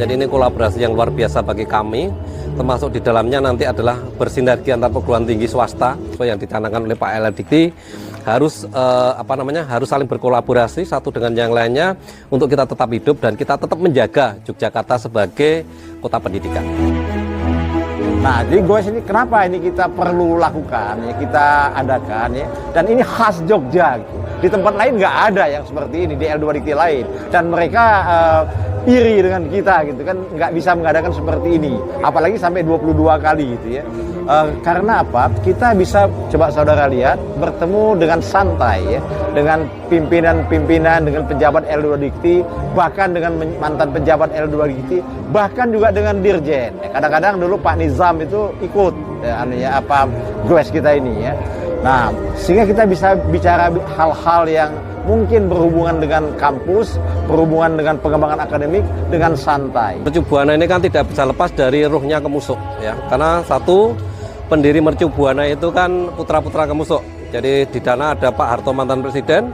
Jadi ini kolaborasi yang luar biasa bagi kami, termasuk di dalamnya nanti adalah bersinergi antar perguruan tinggi swasta yang dicanangkan oleh Pak Ellen Dikti, harus harus saling berkolaborasi satu dengan yang lainnya untuk kita tetap hidup dan kita tetap menjaga Yogyakarta sebagai kota pendidikan. Nah, jadi GOES ini kenapa ini kita perlu lakukan, ya, kita adakan, ya, dan ini khas Jogja. Gitu. Di tempat lain nggak ada yang seperti ini, di L2 Dikti lain. Dan mereka iri dengan kita, gitu kan, nggak bisa mengadakan seperti ini. Apalagi sampai 22 kali, gitu ya. Karena apa? Kita bisa, coba saudara lihat, bertemu dengan santai, ya, dengan pimpinan-pimpinan, dengan pejabat L2 Dikti, bahkan dengan mantan pejabat L2 Dikti, bahkan juga dengan dirjen. Kadang-kadang dulu Pak Nizam itu ikut GOES kita ini, ya. Nah, sehingga kita bisa bicara hal-hal yang mungkin berhubungan dengan kampus, berhubungan dengan pengembangan akademik dengan santai. Mercu Buana ini kan tidak bisa lepas dari ruhnya Kemusuk, ya. Karena satu, pendiri Mercu Buana itu kan putra-putra Kemusuk. Jadi di sana ada Pak Harto mantan presiden,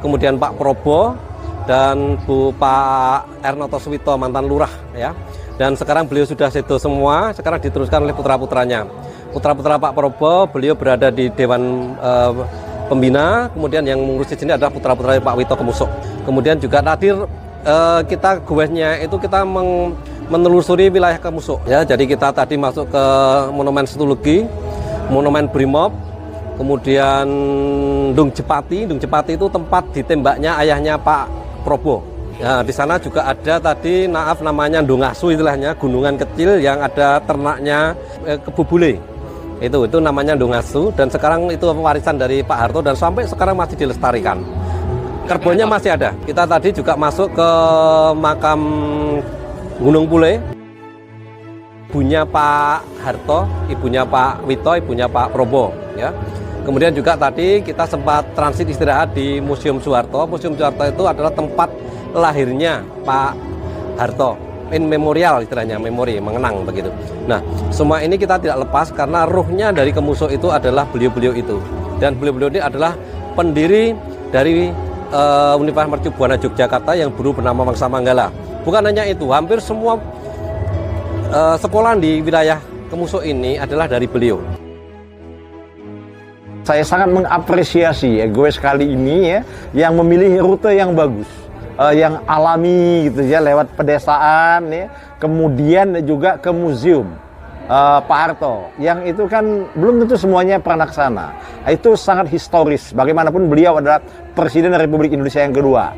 kemudian Pak Probo dan Pak Ernoto Suwito mantan lurah, ya. Dan sekarang beliau sudah sedo semua, sekarang diteruskan oleh putra-putranya. Putra-putra Pak Probo, beliau berada di Dewan Pembina, kemudian yang mengurus di sini adalah putra-putra Pak Wito Kemusuk. Kemudian juga tadi kita GOES-nya itu kita menelusuri wilayah Kemusuk, ya. Jadi kita tadi masuk ke Monumen Situlugi, Monumen Brimob, kemudian Dung Jepati. Dung Jepati itu tempat ditembaknya ayahnya Pak Probo. Ya, di sana juga ada tadi namanya Ndungasu istilahnya, gunungan kecil yang ada ternaknya kebubule. Itu namanya Ndungasu, dan sekarang itu warisan dari Pak Harto dan sampai sekarang masih dilestarikan. Karbonnya masih ada. Kita tadi juga masuk ke makam Gunung Pule. Ibunya Pak Harto, ibunya Pak Wito, ibunya Pak Probo, ya. Kemudian juga tadi kita sempat transit istirahat di Museum Soeharto. Museum Soeharto itu adalah tempat lahirnya Pak Harto, in memorial istilahnya, memori, mengenang begitu. Nah, semua ini kita tidak lepas karena ruhnya dari Kemusuk itu adalah beliau-beliau itu. Dan beliau-beliau ini adalah pendiri dari Universitas Mercu Buana Yogyakarta yang dulu bernama Mangsa Manggala. Bukan hanya itu, hampir semua sekolah di wilayah Kemusuk ini adalah dari beliau. Saya sangat mengapresiasi, ya, GOES kali ini, ya, yang memilih rute yang bagus. Yang alami gitu ya, lewat pedesaan, ya, kemudian juga ke museum Pak Harto, yang itu kan belum tentu semuanya pernah ke sana. Itu sangat historis, bagaimanapun beliau adalah Presiden Republik Indonesia yang kedua.